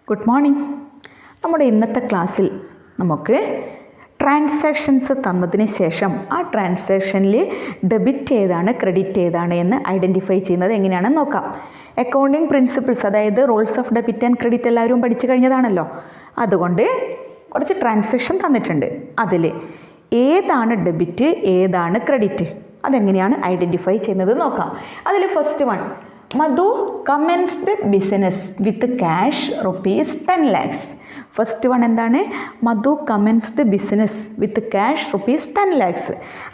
Good morning. നമ്മുടെ ഇന്നത്തെ ക്ലാസ്സിൽ നമുക്ക് ട്രാൻസാക്ഷൻസ് തന്നതിന് ശേഷം ആ ട്രാൻസാക്ഷനിൽ ഡെബിറ്റ് ഏതാണ് ക്രെഡിറ്റ് ഏതാണ് എന്ന് ഐഡൻറ്റിഫൈ ചെയ്യുന്നത് എങ്ങനെയാണെന്ന് നോക്കാം. അക്കൗണ്ടിങ് പ്രിൻസിപ്പിൾസ്, അതായത് rules of debit and credit എല്ലാവരും പഠിച്ചു കഴിഞ്ഞതാണല്ലോ. അതുകൊണ്ട് കുറച്ച് ട്രാൻസാക്ഷൻ തന്നിട്ടുണ്ട്. അതിൽ ഏതാണ് ഡെബിറ്റ് ഏതാണ് ക്രെഡിറ്റ് അതെങ്ങനെയാണ് ഐഡൻറ്റിഫൈ ചെയ്യുന്നത് നോക്കാം. അതിൽ first one, Madhu commenced business with cash ₹10 lakhs. First one എന്താണ്? Madhu commenced business with cash ₹10 lakhs.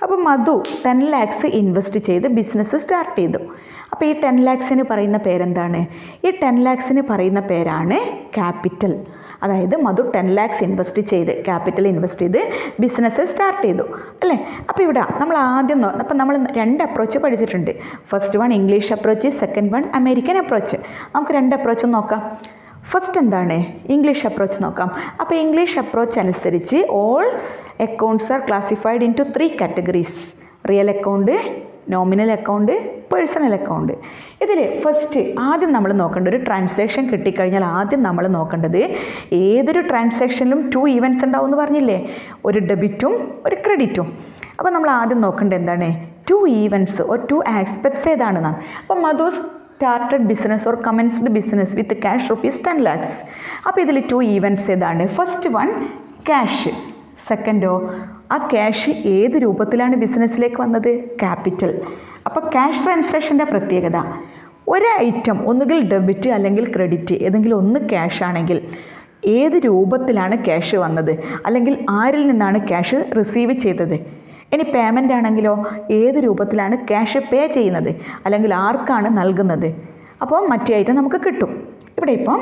അപ്പോൾ മധു 10 lakhs ഇൻവെസ്റ്റ് ചെയ്ത് ബിസിനസ് സ്റ്റാർട്ട് ചെയ്തു. അപ്പോൾ ഈ 10 lakhsന് പറയുന്ന പേരെന്താണ്? ഈ 10 lakhsന് പറയുന്ന പേരാണ് ക്യാപിറ്റൽ. അതായത് മധു 10 lakhs ഇൻവെസ്റ്റ് ചെയ്ത് ക്യാപിറ്റൽ ഇൻവെസ്റ്റ് ചെയ്ത് ബിസിനസ് സ്റ്റാർട്ട് ചെയ്തു അല്ലേ. അപ്പോൾ ഇവിടെ നമ്മൾ ആദ്യം അപ്പോൾ നമ്മൾ 2 അപ്രോച്ച് പഠിച്ചിട്ടുണ്ട്. First one English approach, second one American approach. നമുക്ക് 2 അപ്രോച്ച് നോക്കാം. ഫസ്റ്റ് എന്താണ്? ഇംഗ്ലീഷ് അപ്രോച്ച് നോക്കാം. അപ്പോൾ ഇംഗ്ലീഷ് അപ്രോച്ച് അനുസരിച്ച് all accounts are classified into 3 categories: real account, nominal account, personal account. ഇതിൽ ഫസ്റ്റ് ആദ്യം നമ്മൾ നോക്കേണ്ട ഒരു ട്രാൻസാക്ഷൻ കിട്ടിക്കഴിഞ്ഞാൽ ആദ്യം നമ്മൾ നോക്കേണ്ടത്, ഏതൊരു ട്രാൻസാക്ഷനിലും 2 events ഉണ്ടാവും എന്ന് പറഞ്ഞില്ലേ, ഒരു ഡെബിറ്റും ഒരു ക്രെഡിറ്റും. അപ്പോൾ നമ്മൾ ആദ്യം നോക്കേണ്ടത് എന്താണ്? 2 events or 2 aspects ഏതാണെന്നാണ്. അപ്പോൾ Madhu started business or commenced business with cash ₹10 lakhs. അപ്പോൾ ഇതിൽ 2 events ഏതാണ്? ഫസ്റ്റ് വൺ ക്യാഷ്, സെക്കൻഡോ ആ ക്യാഷ് ഏത് രൂപത്തിലാണ് ബിസിനസ്സിലേക്ക് വന്നത്? ക്യാപിറ്റൽ. അപ്പോൾ ക്യാഷ് ട്രാൻസാക്ഷൻ്റെ പ്രത്യേകത, ഒരു ഐറ്റം ഒന്നുകിൽ ഡെബിറ്റ് അല്ലെങ്കിൽ ക്രെഡിറ്റ്, ഏതെങ്കിലും ഒന്ന് ക്യാഷ് ആണെങ്കിൽ ഏത് രൂപത്തിലാണ് ക്യാഷ് വന്നത്, അല്ലെങ്കിൽ ആരിൽ നിന്നാണ് ക്യാഷ് റിസീവ് ചെയ്തത്. ഇനി പേയ്മെൻ്റ് ആണെങ്കിലോ ഏത് രൂപത്തിലാണ് ക്യാഷ് പേ ചെയ്യുന്നത്, അല്ലെങ്കിൽ ആർക്കാണ് നൽകുന്നത്. അപ്പോൾ മറ്റേ ഐറ്റം നമുക്ക് കിട്ടും. ഇവിടെ ഇപ്പം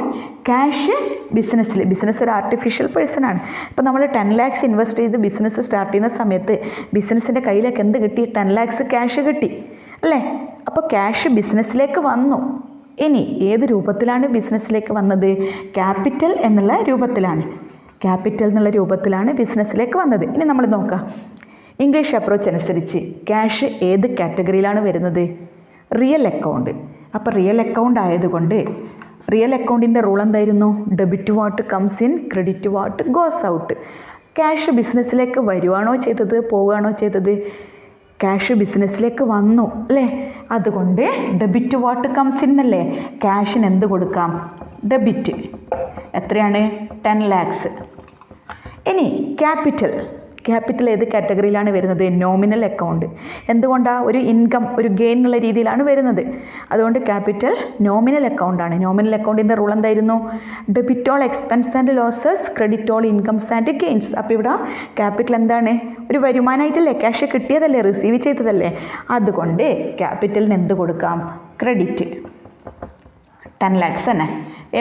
ക്യാഷ് ബിസിനസ് ഒരു ആർട്ടിഫിഷ്യൽ പേഴ്സൺ ആണ്. ഇപ്പം നമ്മൾ 10 lakhs ഇൻവെസ്റ്റ് ചെയ്ത് ബിസിനസ് സ്റ്റാർട്ട് ചെയ്യുന്ന സമയത്ത് ബിസിനസ്സിൻ്റെ കയ്യിലേക്ക് എന്ത് കിട്ടി? 10 lakhs ക്യാഷ് കിട്ടി അല്ലേ. അപ്പോൾ ക്യാഷ് ബിസിനസ്സിലേക്ക് വന്നു. ഇനി ഏത് രൂപത്തിലാണ് ബിസിനസ്സിലേക്ക് വന്നത്? ക്യാപിറ്റൽ എന്നുള്ള രൂപത്തിലാണ്. ക്യാപിറ്റൽ എന്നുള്ള രൂപത്തിലാണ് ബിസിനസ്സിലേക്ക് വന്നത്. ഇനി നമ്മൾ നോക്കാം, ഇംഗ്ലീഷ് അപ്രോച്ച് അനുസരിച്ച് ക്യാഷ് ഏത് കാറ്റഗറിയിലാണ് വരുന്നത്? Real account. അപ്പോൾ റിയൽ അക്കൗണ്ട് ആയതുകൊണ്ട് റിയൽ അക്കൗണ്ടിൻ്റെ റൂൾ എന്തായിരുന്നു? Debit what comes in, credit what goes out. Cash ബിസിനസ്സിലേക്ക് വരുവാണോ ചെയ്തത്, പോവുകയാണോ ചെയ്തത്? ക്യാഷ് ബിസിനസ്സിലേക്ക് വന്നു അല്ലേ. അതുകൊണ്ട് ഡെബിറ്റ് വാട്ട് കംസ് ഇൻ അല്ലേ, ക്യാഷിന് എന്ത് കൊടുക്കാം? ഡെബിറ്റ്. എത്രയാണ്? 10 lakhs. ഇനി ക്യാപിറ്റൽ ഏത് കാറ്റഗറിയിലാണ് വരുന്നത്? Nominal account. എന്തുകൊണ്ടാണ്? ഒരു ഇൻകം, ഒരു ഗെയിൻ എന്നുള്ള രീതിയിലാണ് വരുന്നത്. അതുകൊണ്ട് ക്യാപിറ്റൽ നോമിനൽ അക്കൗണ്ടാണ്. നോമിനൽ അക്കൗണ്ടിൻ്റെ റൂൾ എന്തായിരുന്നു? Debit all expense and losses, credit all incomes and gains. അപ്പോൾ ഇവിടെ ക്യാപിറ്റൽ എന്താണ്? ഒരു വരുമാനമായിട്ടല്ലേ, ക്യാഷ് കിട്ടിയതല്ലേ, റിസീവ് ചെയ്തതല്ലേ. അതുകൊണ്ട് ക്യാപിറ്റലിന് എന്ത് കൊടുക്കാം? ക്രെഡിറ്റ്. 10 lakhs തന്നെ.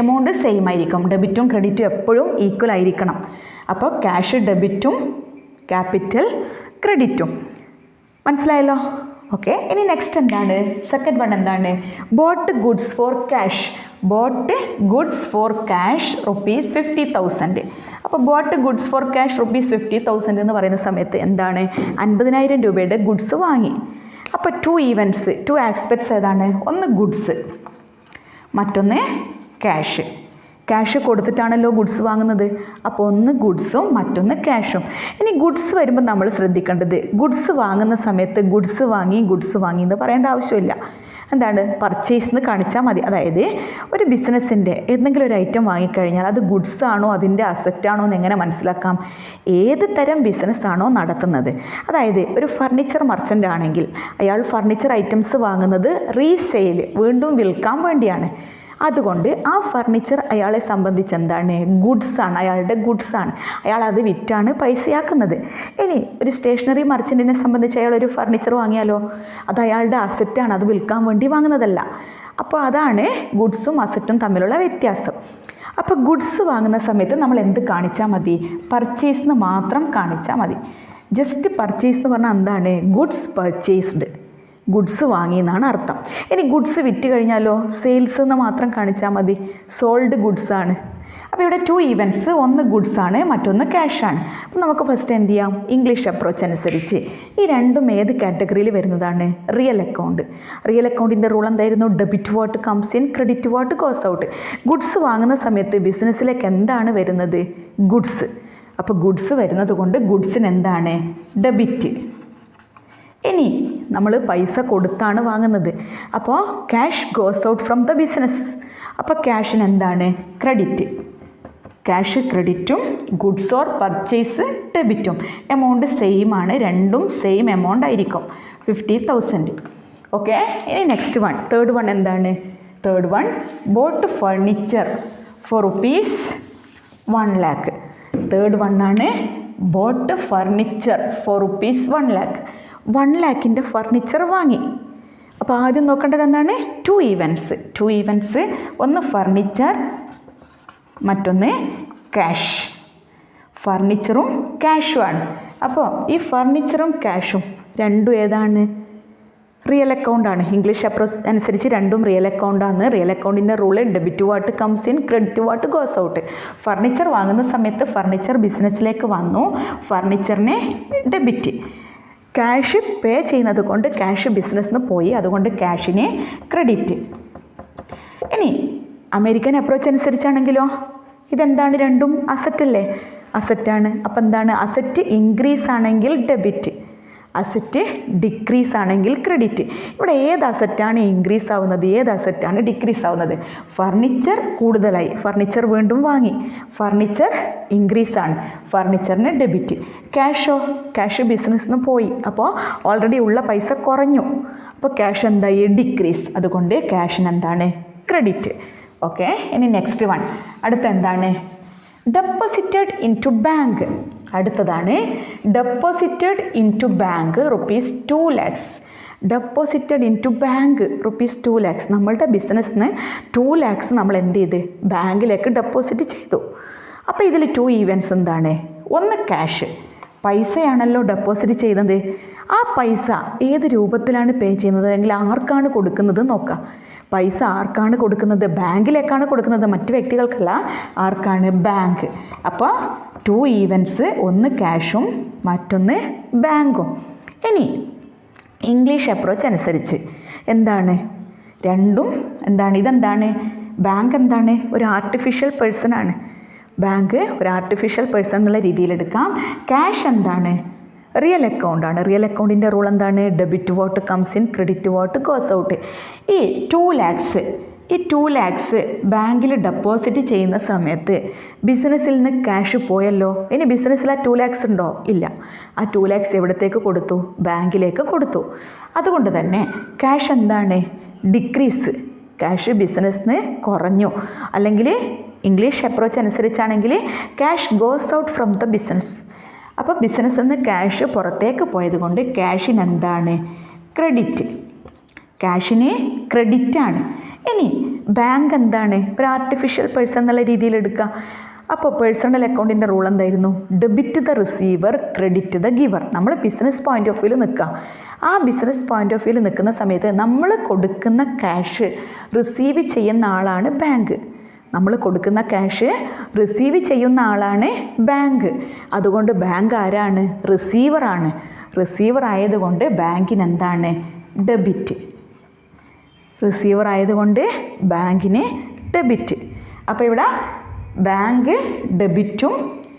എമൗണ്ട് സെയിം ആയിരിക്കും. ഡെബിറ്റും ക്രെഡിറ്റും എപ്പോഴും ഈക്വൽ ആയിരിക്കണം. അപ്പോൾ ക്യാഷ് ഡെബിറ്റും ക്യാപിറ്റൽ ക്രെഡിറ്റും. മനസ്സിലായല്ലോ? ഓക്കെ. ഇനി നെക്സ്റ്റ് എന്താണ്? സെക്കൻഡ് വൺ എന്താണ്? Boat goods for cash. Boat goods for cash ₹50,000. അപ്പോൾ ബോട്ട് ഗുഡ്സ് ഫോർ ക്യാഷ് ₹50,000 എന്ന് പറയുന്ന സമയത്ത് എന്താണ്? 50,000 രൂപയുടെ ഗുഡ്സ് വാങ്ങി. അപ്പോൾ 2 events, 2 aspects ഏതാണ്? ഒന്ന് ഗുഡ്സ്, മറ്റൊന്ന് ക്യാഷ്. ക്യാഷ് കൊടുത്തിട്ടാണല്ലോ ഗുഡ്സ് വാങ്ങുന്നത്. അപ്പോൾ ഒന്ന് ഗുഡ്സും മറ്റൊന്ന് ക്യാഷും. ഇനി ഗുഡ്സ് വരുമ്പോൾ നമ്മൾ ശ്രദ്ധിക്കേണ്ടത്, ഗുഡ്സ് വാങ്ങുന്ന സമയത്ത് ഗുഡ്സ് വാങ്ങി എന്ന് പറയേണ്ട ആവശ്യമില്ല. എന്താണ്? പർച്ചേസ് എന്ന് കാണിച്ചാൽ മതി. അതായത് ഒരു ബിസിനസ്സിൻ്റെ എന്തെങ്കിലും ഒരു ഐറ്റം വാങ്ങിക്കഴിഞ്ഞാൽ അത് ഗുഡ്സ് ആണോ അതിൻ്റെ അസറ്റാണോ എന്ന് എങ്ങനെ മനസ്സിലാക്കാം? ഏത് തരം ബിസിനസ്സാണോ നടത്തുന്നത്. അതായത് ഒരു ഫർണിച്ചർ മർച്ചൻ്റ് ആണെങ്കിൽ അയാൾ ഫർണിച്ചർ ഐറ്റംസ് വാങ്ങുന്നത് റീസെയിൽ, വീണ്ടും വിൽക്കാൻ വേണ്ടിയാണ്. അതുകൊണ്ട് ആ ഫർണിച്ചർ അയാളെ സംബന്ധിച്ച് എന്താണ്? ഗുഡ്സാണ്, അയാളുടെ ഗുഡ്സാണ്. അയാൾ അത് വിറ്റാണ് പൈസയാക്കുന്നത്. ഇനി ഒരു സ്റ്റേഷനറി മർച്ചൻറ്റിനെ സംബന്ധിച്ച് അയാൾ ഒരു ഫർണിച്ചർ വാങ്ങിയാലോ, അത് അയാളുടെ അസറ്റാണ്, അത് വിൽക്കാൻ വേണ്ടി വാങ്ങുന്നതല്ല. അപ്പോൾ അതാണ് ഗുഡ്സും അസറ്റും തമ്മിലുള്ള വ്യത്യാസം. അപ്പോൾ ഗുഡ്സ് വാങ്ങുന്ന സമയത്ത് നമ്മൾ എന്ത് കാണിച്ചാൽ മതി? പർച്ചേസ് എന്ന് മാത്രം കാണിച്ചാൽ മതി. ജസ്റ്റ് പർച്ചേസ് എന്ന് പറഞ്ഞാൽ എന്താണ്? ഗുഡ്സ് പർച്ചേസ്ഡ്, ഗുഡ്സ് വാങ്ങി എന്നാണ് അർത്ഥം. ഇനി ഗുഡ്സ് വിറ്റ് കഴിഞ്ഞാലോ സെയിൽസ് എന്ന് മാത്രം കാണിച്ചാൽ മതി. സോൾഡ് ഗുഡ്സ് ആണ്. അപ്പോൾ ഇവിടെ 2 ഈവൻറ്റ്സ്, ഒന്ന് ഗുഡ്സ് ആണ്, മറ്റൊന്ന് ക്യാഷ് ആണ്. അപ്പോൾ നമുക്ക് ഫസ്റ്റ് എന്ത് ചെയ്യാം? ഇംഗ്ലീഷ് അപ്രോച്ച് അനുസരിച്ച് ഈ രണ്ടും ഏത് കാറ്റഗറിയിൽ വരുന്നതാണ്? Real account. റിയൽ അക്കൗണ്ടിൻ്റെ റൂൾ എന്തായിരുന്നു? Debit what comes in, credit what goes out. Goods വാങ്ങുന്ന സമയത്ത് ബിസിനസ്സിലേക്ക് എന്താണ് വരുന്നത്? ഗുഡ്സ്. അപ്പോൾ ഗുഡ്സ് വരുന്നത് കൊണ്ട് ഗുഡ്സിന് എന്താണ്? ഡെബിറ്റ്. ഇനി നമ്മൾ പൈസ കൊടുത്താണ് വാങ്ങുന്നത്, അപ്പോൾ cash goes out from the business. അപ്പോൾ ക്യാഷിന് എന്താണ്? ക്രെഡിറ്റ്. ക്യാഷ് ക്രെഡിറ്റും ഗുഡ്സ് ഓർ പർച്ചേസ് ഡെബിറ്റും. എമൗണ്ട് സെയിം ആണ്, രണ്ടും സെയിം എമൗണ്ട് ആയിരിക്കും, 50,000. ഓക്കെ. ഇനി നെക്സ്റ്റ് വൺ, തേർഡ് വൺ എന്താണ്? Third one bought furniture for ₹1 lakh. Third one ആണ് ബോട്ട് ഫർണിച്ചർ ഫോർ ₹1 lakh. 1 lakhൻ്റെ ഫർണിച്ചർ വാങ്ങി. അപ്പോൾ ആദ്യം നോക്കേണ്ടത് എന്താണ്? 2 ഈവൻറ്റ്സ്. 2 ഈവൻറ്റ്സ്, ഒന്ന് ഫർണിച്ചർ, മറ്റൊന്ന് ക്യാഷ്. ഫർണിച്ചറും ക്യാഷുമാണ്. അപ്പോൾ ഈ ഫർണിച്ചറും ക്യാഷും രണ്ടും ഏതാണ്? റിയൽ അക്കൗണ്ടാണ്. ഇംഗ്ലീഷ് അപ്രോച്ച് അനുസരിച്ച് രണ്ടും റിയൽ അക്കൗണ്ടാണ്. റിയൽ അക്കൗണ്ടിൻ്റെ rule debit what comes in, credit what goes out. Furniture വാങ്ങുന്ന സമയത്ത് ഫർണിച്ചർ ബിസിനസ്സിലേക്ക് വന്നു, ഫർണിച്ചറിന് ഡെബിറ്റ്. ക്യാഷ് പേ ചെയ്യുന്നത് കൊണ്ട് ക്യാഷ് ബിസിനസ്സിന് പോയി, അതുകൊണ്ട് ക്യാഷിന് ക്രെഡിറ്റ്. ഇനി അമേരിക്കൻ അപ്രോച്ച് അനുസരിച്ചാണെങ്കിലോ ഇതെന്താണ്? രണ്ടും അസറ്റല്ലേ? അസറ്റാണ്. അപ്പോൾ എന്താണ്? അസറ്റ് ഇൻക്രീസ് ആണെങ്കിൽ ഡെബിറ്റ്, അസറ്റ് ഡിക്രീസ് ആണെങ്കിൽ ക്രെഡിറ്റ്. ഇവിടെ ഏത് അസറ്റാണ് ഇൻക്രീസ് ആവുന്നത്, ഏത് അസറ്റാണ് ഡിക്രീസ് ആവുന്നത്? ഫർണിച്ചർ കൂടുതലായി, ഫർണിച്ചർ വീണ്ടും വാങ്ങി, ഫർണിച്ചർ ഇൻക്രീസ് ആണ്, ഫർണിച്ചറിന് ഡെബിറ്റ്. ക്യാഷോ? ക്യാഷ് ബിസിനസ്സിന് പോയി, അപ്പോൾ ഓൾറെഡി ഉള്ള പൈസ കുറഞ്ഞു, അപ്പോൾ ക്യാഷ് എന്തായി? ഡിക്രീസ്, അതുകൊണ്ട് ക്യാഷിന് എന്താണ്? ക്രെഡിറ്റ്. ഓക്കെ. ഇനി നെക്സ്റ്റ് വൺ, അടുത്ത എന്താണ്? Deposited into bank. അടുത്തതാണ് deposited into bank ₹2 lakhs. Deposited into bank ₹2 lakhs. നമ്മളുടെ ബിസിനസ്സിന് 2 lakhs നമ്മൾ എന്ത് ചെയ്ത്? ബാങ്കിലേക്ക് ഡെപ്പോസിറ്റ് ചെയ്തു. അപ്പോൾ ഇതിൽ 2 ഈവൻറ്റ്സ് എന്താണ്? ഒന്ന് ക്യാഷ്, പൈസയാണല്ലോ ഡെപ്പോസിറ്റ് ചെയ്യുന്നത്. ആ പൈസ ഏത് രൂപത്തിലാണ് പേ ചെയ്യുന്നത്, അല്ലെങ്കിൽ ആർക്കാണ് കൊടുക്കുന്നത് നോക്കാം. പൈസ ആർക്കാണ് കൊടുക്കുന്നത്? ബാങ്കിലേക്കാണ് കൊടുക്കുന്നത്, മറ്റു വ്യക്തികൾക്കല്ല. ആർക്കാണ്? ബാങ്ക്. അപ്പോൾ 2 ഈവൻറ്റ്സ്, ഒന്ന് ക്യാഷും മറ്റൊന്ന് ബാങ്കും. ഇനി ഇംഗ്ലീഷ് അപ്രോച്ച് അനുസരിച്ച് എന്താണ്? രണ്ടും എന്താണ്? ഇതെന്താണ്? ബാങ്ക് എന്താണ്? ഒരു ആർട്ടിഫിഷ്യൽ പേഴ്സൺ ആണ്. ബാങ്ക് ഒരു ആർട്ടിഫിഷ്യൽ പേഴ്സൺ എന്നുള്ള രീതിയിലെടുക്കാം. ക്യാഷ് എന്താണ്? റിയൽ അക്കൗണ്ടാണ്. റിയൽ അക്കൗണ്ടിൻ്റെ റൂൾ എന്താണ്? Debit what comes in, credit what goes out. ഈ 2 lakhs, ഈ 2 lakhs ബാങ്കിൽ ഡെപ്പോസിറ്റ് ചെയ്യുന്ന സമയത്ത് ബിസിനസ്സിൽ നിന്ന് ക്യാഷ് പോയല്ലോ. ഇനി ബിസിനസ്സിൽ ആ 2 lakhs ഉണ്ടോ? ഇല്ല. ആ 2 lakhs എവിടത്തേക്ക് കൊടുത്തു? ബാങ്കിലേക്ക് കൊടുത്തു. അതുകൊണ്ട് തന്നെ ക്യാഷ് എന്താണ്? ഡിക്രീസ്. ക്യാഷ് ബിസിനസ്സിന് കുറഞ്ഞു. അല്ലെങ്കിൽ ഇംഗ്ലീഷ് അപ്രോച്ച് അനുസരിച്ചാണെങ്കിൽ cash goes out from the business. അപ്പോൾ ബിസിനസ്സിൽ നിന്ന് ക്യാഷ് പുറത്തേക്ക് പോയത് കൊണ്ട് ക്യാഷിന് എന്താണ്? ക്രെഡിറ്റ്. ക്യാഷിന് ക്രെഡിറ്റാണ്. ഇനി ബാങ്ക് എന്താണ്? ഒരു ആർട്ടിഫിഷ്യൽ പേഴ്സൺ എന്നുള്ള രീതിയിൽ എടുക്കുക. അപ്പോൾ പേഴ്സണൽ അക്കൗണ്ടിൻ്റെ റൂൾ എന്തായിരുന്നു? Debit the receiver, credit the giver. നമ്മൾ ബിസിനസ് പോയിൻ്റ് ഓഫ് വ്യൂവിൽ നിൽക്കുക. ആ ബിസിനസ് പോയിൻ്റ് ഓഫ് വ്യൂവിൽ നിൽക്കുന്ന സമയത്ത് നമ്മൾ കൊടുക്കുന്ന ക്യാഷ് റിസീവ് ചെയ്യുന്ന ആളാണ് ബാങ്ക്. നമ്മൾ കൊടുക്കുന്ന ക്യാഷ് റിസീവ് ചെയ്യുന്ന ആളാണ് ബാങ്ക്. അതുകൊണ്ട് ബാങ്ക് ആരാണ്? റിസീവറാണ്. റിസീവർ ആയതുകൊണ്ട് ബാങ്കിന് എന്താണ്? ഡെബിറ്റ്. റിസീവർ ആയതുകൊണ്ട് ബാങ്കിന് ഡെബിറ്റ്. അപ്പോൾ ഇവിടെ ബാങ്ക് ഡെബിറ്റും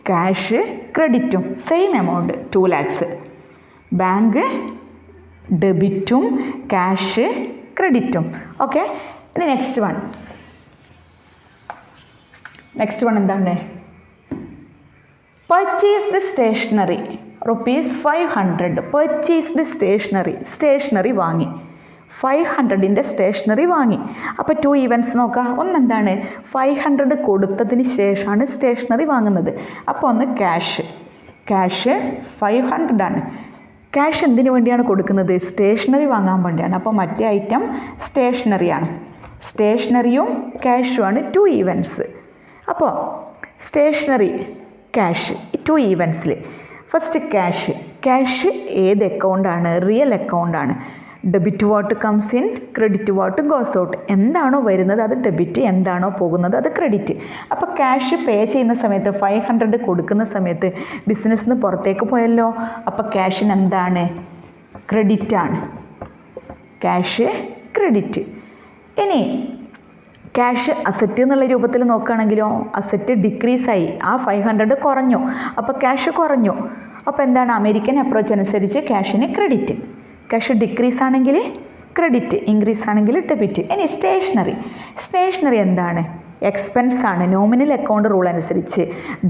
ക്യാഷ് ക്രെഡിറ്റും സെയിം എമൗണ്ട് 2 lakhs. ബാങ്ക് ഡെബിറ്റും ക്യാഷ് ക്രെഡിറ്റും. ഓക്കെ. ഇനി നെക്സ്റ്റ് വൺ എന്താണ്? Purchased stationery ₹500. പർച്ചേസ്ഡ് സ്റ്റേഷനറി വാങ്ങി, 500ൻ്റെ സ്റ്റേഷനറി വാങ്ങി. അപ്പോൾ 2 ഈവൻറ്റ്സ് നോക്കാം. ഒന്നെന്താണ്? 500 കൊടുത്തതിന് ശേഷമാണ് സ്റ്റേഷനറി വാങ്ങുന്നത്. അപ്പോൾ ഒന്ന് ക്യാഷ് 500 ആണ്. ക്യാഷ് എന്തിനു വേണ്ടിയാണ് കൊടുക്കുന്നത്? സ്റ്റേഷനറി വാങ്ങാൻ വേണ്ടിയാണ്. അപ്പോൾ മറ്റേ ഐറ്റം സ്റ്റേഷനറിയാണ്. സ്റ്റേഷനറിയും ക്യാഷുമാണ് 2 ഈവൻറ്റ്സ്. അപ്പോൾ സ്റ്റേഷനറി, ക്യാഷ്, 2 ഈവൻറ്റ്സിൽ ഫസ്റ്റ് ക്യാഷ് ഏത് അക്കൗണ്ടാണ്? റിയൽ അക്കൗണ്ടാണ്. Debit what comes in, credit what goes out. എന്താണോ വരുന്നത് അത് ഡെബിറ്റ്, എന്താണോ പോകുന്നത് അത് ക്രെഡിറ്റ്. അപ്പോൾ ക്യാഷ് പേ ചെയ്യുന്ന സമയത്ത് 500 കൊടുക്കുന്ന സമയത്ത് ബിസിനസ്സിൽ നിന്ന് പുറത്തേക്ക് പോയല്ലോ. അപ്പോൾ ക്യാഷിന് എന്താണ്? ക്രെഡിറ്റ് ആണ്. Cash credit. ഇനി ക്യാഷ് അസറ്റ് എന്നുള്ള രൂപത്തിൽ നോക്കുകയാണെങ്കിലോ അസറ്റ് ഡിക്രീസായി, ആ 500 കുറഞ്ഞു, അപ്പോൾ ക്യാഷ് കുറഞ്ഞു. അപ്പോൾ എന്താണ്? അമേരിക്കൻ അപ്രോച്ച് അനുസരിച്ച് ക്യാഷിന് ക്രെഡിറ്റ്. ക്യാഷ് ഡിക്രീസ് ആണെങ്കിൽ ക്രെഡിറ്റ്, ഇൻക്രീസ് ആണെങ്കിൽ ഡെബിറ്റ്. ഇനി സ്റ്റേഷനറി എന്താണ്? എക്സ്പെൻസ് ആണ്. നോമിനൽ അക്കൗണ്ട് റൂൾ അനുസരിച്ച്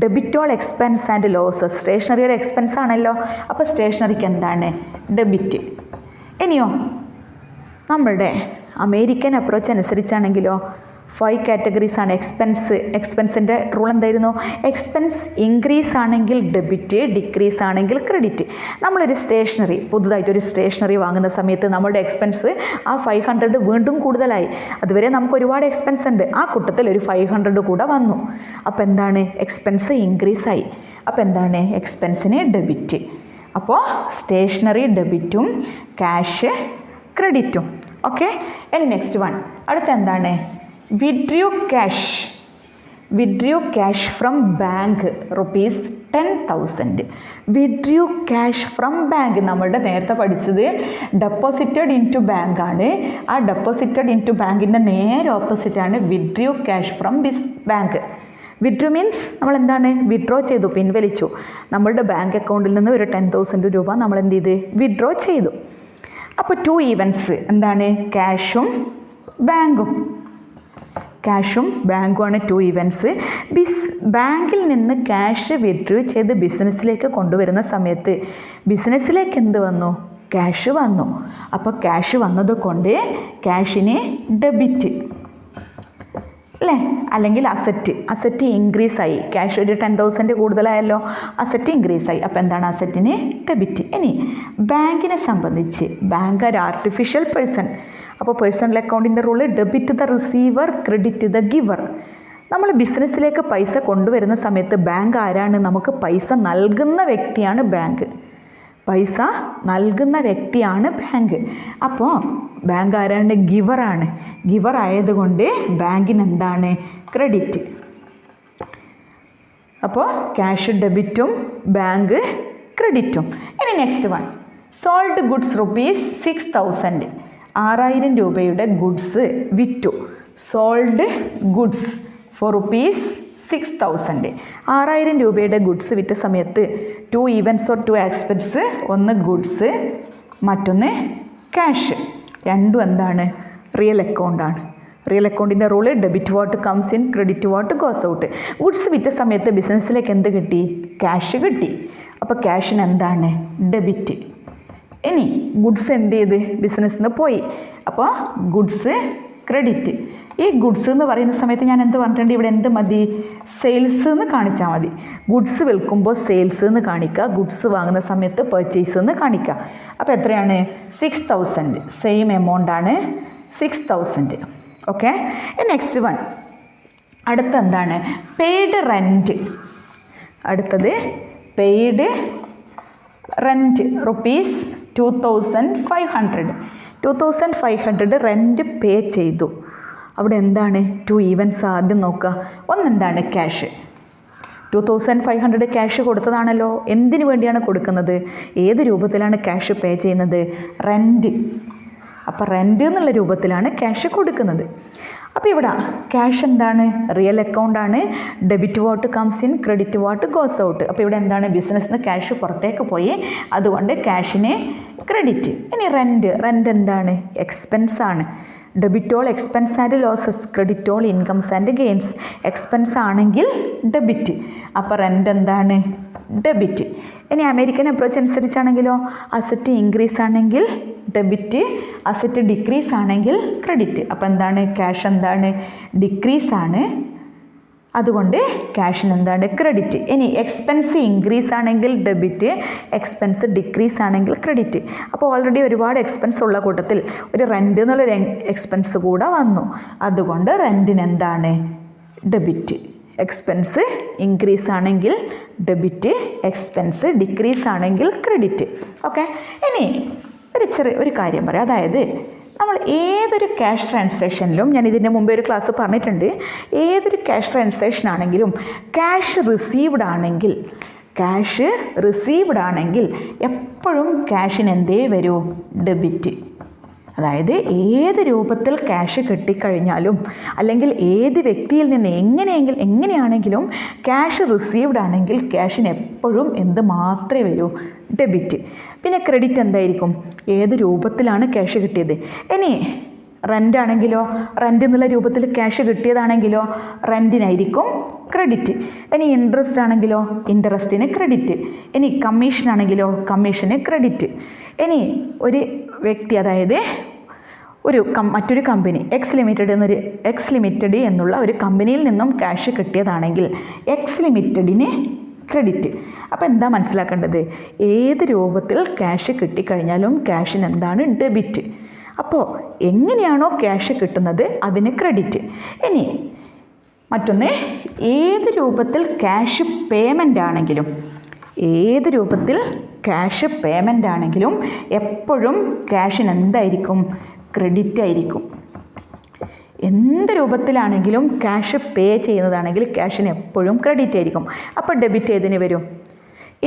debit all expense and losses. സ്റ്റേഷനറിയുടെ എക്സ്പെൻസ് ആണല്ലോ, അപ്പോൾ സ്റ്റേഷനറിക്ക് എന്താണ്? ഡെബിറ്റ്. ഇനിയോ നമ്മളുടെ അമേരിക്കൻ അപ്രോച്ച് അനുസരിച്ചാണെങ്കിലോ 5 കാറ്റഗറീസ് ആണ്. എക്സ്പെൻസിൻ്റെ റൂൾ എന്തായിരുന്നു? എക്സ്പെൻസ് ഇൻക്രീസ് ആണെങ്കിൽ ഡെബിറ്റ്, ഡിക്രീസ് ആണെങ്കിൽ ക്രെഡിറ്റ്. നമ്മളൊരു പുതുതായിട്ടൊരു സ്റ്റേഷനറി വാങ്ങുന്ന സമയത്ത് നമ്മുടെ എക്സ്പെൻസ് ആ 500 വീണ്ടും കൂടുതലായി. അതുവരെ നമുക്ക് ഒരുപാട് എക്സ്പെൻസ് ഉണ്ട്, ആ കൂട്ടത്തിൽ ഒരു 500 കൂടെ വന്നു. അപ്പോൾ എന്താണ്? എക്സ്പെൻസ് ഇൻക്രീസ് ആയി. അപ്പോൾ എന്താണ്? എക്സ്പെൻസിന് ഡെബിറ്റ്. അപ്പോൾ സ്റ്റേഷനറി ഡെബിറ്റും ക്യാഷ് ക്രെഡിറ്റും. ഓക്കെ. ആൻഡ് നെക്സ്റ്റ് വൺ, അടുത്ത എന്താണ്? Withdrew cash from bank ₹10,000. Withdrew cash from bank നമ്മളുടെ നേരത്തെ പഠിച്ചത് ഡെപ്പോസിറ്റഡ് ഇൻ ടു ബാങ്ക് ആണ്. ആ ഡെപ്പോസിറ്റഡ് ഇൻ ടു ബാങ്കിൻ്റെ നേരെ ഓപ്പോസിറ്റാണ് withdrew cash from bank. Withdrew means നമ്മൾ എന്താണ്? വിഡ്രോ ചെയ്തു, പിൻവലിച്ചു. നമ്മളുടെ ബാങ്ക് അക്കൗണ്ടിൽ നിന്ന് ഒരു 10,000 രൂപ നമ്മൾ എന്ത് ചെയ്ത്? വിഡ്രോ ചെയ്തു. അപ്പോൾ 2 ഈവൻസ് എന്താണ്? ക്യാഷും ബാങ്കുമാണ് 2 ഈവൻസ്. ബാങ്കിൽ നിന്ന് ക്യാഷ് വിഡ്രോ ചെയ്ത് ബിസിനസ്സിലേക്ക് കൊണ്ടുവരുന്ന സമയത്ത് ബിസിനസ്സിലേക്ക് എന്ത് വന്നു? ക്യാഷ് വന്നു. അപ്പോൾ ക്യാഷ് വന്നത് കൊണ്ട് ക്യാഷിന് ഡെബിറ്റ് അല്ലേ? അല്ലെങ്കിൽ അസറ്റ് ഇൻക്രീസ് ആയി. ക്യാഷ് ഒരു 10,000 കൂടുതലായല്ലോ, അസറ്റ് ഇൻക്രീസ് ആയി. അപ്പോൾ എന്താണ്? അസറ്റിന് ഡെബിറ്റ്. ഇനി ബാങ്കിനെ സംബന്ധിച്ച് ബാങ്ക് ഒരു ആർട്ടിഫിഷ്യൽ പേഴ്സൺ. അപ്പോൾ പേഴ്സണൽ അക്കൗണ്ടിൻ്റെ rule debit the receiver, credit the giver. നമ്മൾ ബിസിനസ്സിലേക്ക് പൈസ കൊണ്ടുവരുന്ന സമയത്ത് ബാങ്ക് ആരാണ്? നമുക്ക് പൈസ നൽകുന്ന വ്യക്തിയാണ് ബാങ്ക്. അപ്പോൾ ബാങ്ക് ആരാണ്? ഗിവറാണ്. ഗിവർ ആയതുകൊണ്ട് ബാങ്കിന് എന്താണ്? ക്രെഡിറ്റ്. അപ്പോൾ ക്യാഷ് ഡെബിറ്റും ബാങ്ക് ക്രെഡിറ്റും. ഇനി നെക്സ്റ്റ് വൺ, സോൾഡ് ഗുഡ്സ് ₹6,000. 6,000 രൂപയുടെ ഗുഡ്സ് വിറ്റു. Sold goods for ₹6,000. 6,000 രൂപയുടെ ഗുഡ്സ് വിറ്റ സമയത്ത് 2 ഈവൻസ് ഓർ 2 എക്സ്പെൻസ്. ഒന്ന് ഗുഡ്സ്, മറ്റൊന്ന് ക്യാഷ്. രണ്ടും എന്താണ്? റിയൽ അക്കൗണ്ടാണ്. റിയൽ അക്കൗണ്ടിൻ്റെ rule debit what comes in, credit what goes out. Goods വിറ്റ സമയത്ത് ബിസിനസ്സിലേക്ക് എന്ത് കിട്ടി? ക്യാഷ് കിട്ടി. അപ്പോൾ ക്യാഷിന് എന്താണ്? ഡെബിറ്റ്. ഇനി ഗുഡ്സ് എന്ത് ചെയ്ത്? ബിസിനസ്സിൽ നിന്ന് പോയി. അപ്പോൾ ഗുഡ്സ് ക്രെഡിറ്റ്. ഈ ഗുഡ്സ് എന്ന് പറയുന്ന സമയത്ത് ഞാൻ എന്ത് പറഞ്ഞിട്ടുണ്ട്? ഇവിടെ എന്ത് മതി? സെയിൽസ് എന്ന് കാണിച്ചാൽ മതി. ഗുഡ്സ് വിൽക്കുമ്പോൾ സെയിൽസ് എന്ന് കാണിക്കുക, ഗുഡ്സ് വാങ്ങുന്ന സമയത്ത് പർച്ചേസ് എന്ന് കാണിക്കുക. അപ്പോൾ എത്രയാണ്? 6,000. സെയിം എമൗണ്ട് ആണ് 6,000. ഓക്കെ. നെക്സ്റ്റ് വൺ, അടുത്ത എന്താണ്? Paid rent. അടുത്തത് പെയ്ഡ് റെൻറ്റ് ₹2,500. 2,500 റെൻറ്റ് പേ ചെയ്തു. അവിടെ എന്താണ്? 2 ഈവൻസ് ആദ്യം നോക്കുക. ഒന്നെന്താണ്? ക്യാഷ്. 2,500 ക്യാഷ് കൊടുത്തതാണല്ലോ. എന്തിനു വേണ്ടിയാണ് കൊടുക്കുന്നത്? ഏത് രൂപത്തിലാണ് ക്യാഷ് പേ ചെയ്യുന്നത്? റെൻറ്റ്. അപ്പോൾ റെൻറ്റ് എന്നുള്ള രൂപത്തിലാണ് ക്യാഷ് കൊടുക്കുന്നത്. അപ്പോൾ ഇവിടെ ക്യാഷ് എന്താണ്? റിയൽ അക്കൗണ്ടാണ്. Debit what comes in, credit what goes out. അപ്പോൾ ഇവിടെ എന്താണ്? ബിസിനസ്സിൽ നിന്ന് ക്യാഷ് പുറത്തേക്ക് പോയി, അതുകൊണ്ട് ക്യാഷിന് ക്രെഡിറ്റ്. ഇനി റെൻറ്റ് എന്താണ്? എക്സ്പെൻസ് ആണ്. Debit all expense and losses, credit all incomes and gains. Expense ആണെങ്കിൽ ഡെബിറ്റ്. അപ്പോൾ റെൻറ്റ് എന്താണ്? ഡെബിറ്റ്. ഇനി അമേരിക്കൻ അപ്രോച്ച് അനുസരിച്ചാണെങ്കിലോ അസറ്റ് ഇൻക്രീസ് ആണെങ്കിൽ ഡെബിറ്റ്, അസറ്റ് ഡിക്രീസ് ആണെങ്കിൽ ക്രെഡിറ്റ്. അപ്പോൾ എന്താണ്? ക്യാഷ് എന്താണ്? ഡിക്രീസ് ആണ്, അതുകൊണ്ട് ക്യാഷിന് എന്താണ്? ക്രെഡിറ്റ്. ഇനി എക്സ്പെൻസ് ഇൻക്രീസ് ആണെങ്കിൽ ഡെബിറ്റ്, എക്സ്പെൻസ് ഡിക്രീസ് ആണെങ്കിൽ ക്രെഡിറ്റ്. അപ്പോൾ ഓൾറെഡി ഒരുപാട് എക്സ്പെൻസ് ഉള്ള കൂട്ടത്തിൽ ഒരു റെൻറ്റ് എന്നുള്ളൊരു എക്സ്പെൻസ് കൂടെ വന്നു, അതുകൊണ്ട് റെൻറ്റിന് എന്താണ്? ഡെബിറ്റ്. എക്സ്പെൻസ് ഇൻക്രീസ് ആണെങ്കിൽ ഡെബിറ്റ്, എക്സ്പെൻസ് ഡിക്രീസ് ആണെങ്കിൽ ക്രെഡിറ്റ്. ഓക്കെ. ഇനി ഒരു കാര്യം പറയാം. അതായത് നമ്മൾ ഏതൊരു ക്യാഷ് ട്രാൻസാക്ഷനിലും, ഞാൻ ഇതിൻ്റെ മുമ്പേ ഒരു ക്ലാസ് പറഞ്ഞിട്ടുണ്ട്, ഏതൊരു ക്യാഷ് ട്രാൻസാക്ഷൻ ആണെങ്കിലും ക്യാഷ് റിസീവ്ഡ് ആണെങ്കിൽ എപ്പോഴും ക്യാഷിന് എന്തേ വരൂ? ഡെബിറ്റ്. അതായത് ഏത് രൂപത്തിൽ ക്യാഷ് കിട്ടിക്കഴിഞ്ഞാലും അല്ലെങ്കിൽ ഏത് വ്യക്തിയിൽ നിന്ന് എങ്ങനെയാണെങ്കിലും ക്യാഷ് റിസീവ്ഡ് ആണെങ്കിൽ ക്യാഷിന് എപ്പോഴും എന്ത് മാത്രമേ വരൂ? ഡെബിറ്റ്. പിന്നെ ക്രെഡിറ്റ് എന്തായിരിക്കും? ഏത് രൂപത്തിലാണ് ക്യാഷ് കിട്ടിയത്. ഇനി റെൻ്റ് ആണെങ്കിലോ, റെൻ്റ് എന്നുള്ള രൂപത്തിൽ ക്യാഷ് കിട്ടിയതാണെങ്കിലോ റെൻറ്റിനായിരിക്കും ക്രെഡിറ്റ്. ഇനി ഇൻട്രസ്റ്റ് ആണെങ്കിലോ ഇൻട്രസ്റ്റിന് ക്രെഡിറ്റ്. ഇനി കമ്മീഷൻ ആണെങ്കിലോ കമ്മീഷന് ക്രെഡിറ്റ്. ഇനി ഒരു വ്യക്തി, അതായത് മറ്റൊരു കമ്പനി എക്സ് ലിമിറ്റഡ് എന്നുള്ള ഒരു കമ്പനിയിൽ നിന്നും ക്യാഷ് കിട്ടിയതാണെങ്കിൽ എക്സ് ലിമിറ്റഡിന് ക്രെഡിറ്റ്. അപ്പോൾ എന്താ മനസ്സിലാക്കേണ്ടത്? ഏത് രൂപത്തിൽ ക്യാഷ് കിട്ടിക്കഴിഞ്ഞാലും ക്യാഷിന് എന്താണ്? ഡെബിറ്റ്. അപ്പോൾ എങ്ങനെയാണോ ക്യാഷ് കിട്ടുന്നത് അതിന് ക്രെഡിറ്റ്. ഇനി മറ്റൊന്ന്, ഏത് രൂപത്തിൽ ക്യാഷ് പേയ്മെൻ്റ് ആണെങ്കിലും എപ്പോഴും ക്യാഷിന് എന്തായിരിക്കും? ക്രെഡിറ്റ് ആയിരിക്കും. എന്ത് രൂപത്തിലാണെങ്കിലും ക്യാഷ് പേ ചെയ്യുന്നതാണെങ്കിൽ ക്യാഷിന് എപ്പോഴും ക്രെഡിറ്റ് ആയിരിക്കും. അപ്പോൾ ഡെബിറ്റ് ഏതിന് വരും?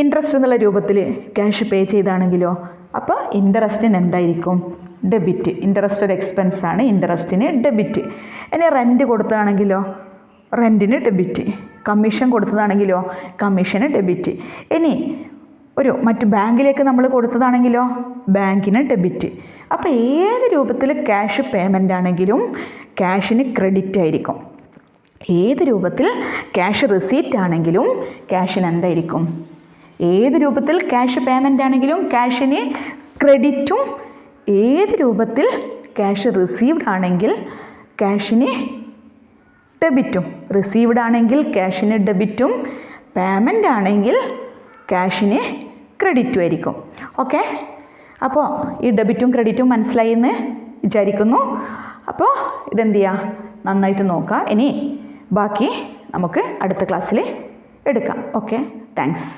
ഇൻട്രസ്റ്റ് എന്നുള്ള രൂപത്തിൽ ക്യാഷ് പേ ചെയ്താണെങ്കിലോ അപ്പോൾ ഇൻട്രസ്റ്റിന് എന്തായിരിക്കും? ഡെബിറ്റ്. ഇൻട്രസ്റ്റ് ഒരു എക്സ്പെൻസാണ്, ഇൻട്രസ്റ്റിന് ഡെബിറ്റ്. ഇനി റെൻറ്റ് കൊടുത്തതാണെങ്കിലോ റെൻറ്റിന് ഡെബിറ്റ്. കമ്മീഷൻ കൊടുത്തതാണെങ്കിലോ കമ്മീഷന് ഡെബിറ്റ്. ഇനി മറ്റു ബാങ്കിലേക്ക് നമ്മൾ കൊടുത്തതാണെങ്കിലോ ബാങ്കിന് ഡെബിറ്റ്. അപ്പോൾ ഏത് രൂപത്തിൽ ക്യാഷ് പേയ്മെൻ്റ് ആണെങ്കിലും ക്യാഷിന് ക്രെഡിറ്റ് ആയിരിക്കും. ഏത് രൂപത്തിൽ ക്യാഷ് റിസീറ്റ് ആണെങ്കിലും ക്യാഷിന് എന്തായിരിക്കും? ഏത് രൂപത്തിൽ ക്യാഷ് പേയ്മെൻ്റ് ആണെങ്കിലും ക്യാഷിന് ക്രെഡിറ്റും, ഏത് രൂപത്തിൽ ക്യാഷ് റിസീവ്ഡ് ആണെങ്കിൽ ക്യാഷിന് ഡെബിറ്റും. റിസീവ്ഡ് ആണെങ്കിൽ ക്യാഷിന് ഡെബിറ്റും, പേയ്മെൻ്റ് ആണെങ്കിൽ ക്യാഷിന് ക്രെഡിറ്റും ആയിരിക്കും. ഓക്കെ, അപ്പോൾ ഈ ഡെബിറ്റും ക്രെഡിറ്റും മനസ്സിലായി എന്ന് വിചാരിക്കുന്നു. അപ്പോൾ ഇതെന്ത് ചെയ്യുക? നന്നായിട്ട് നോക്കുക. ഇനി ബാക്കി നമുക്ക് അടുത്ത ക്ലാസ്സിൽ എടുക്കാം. Okay, thanks.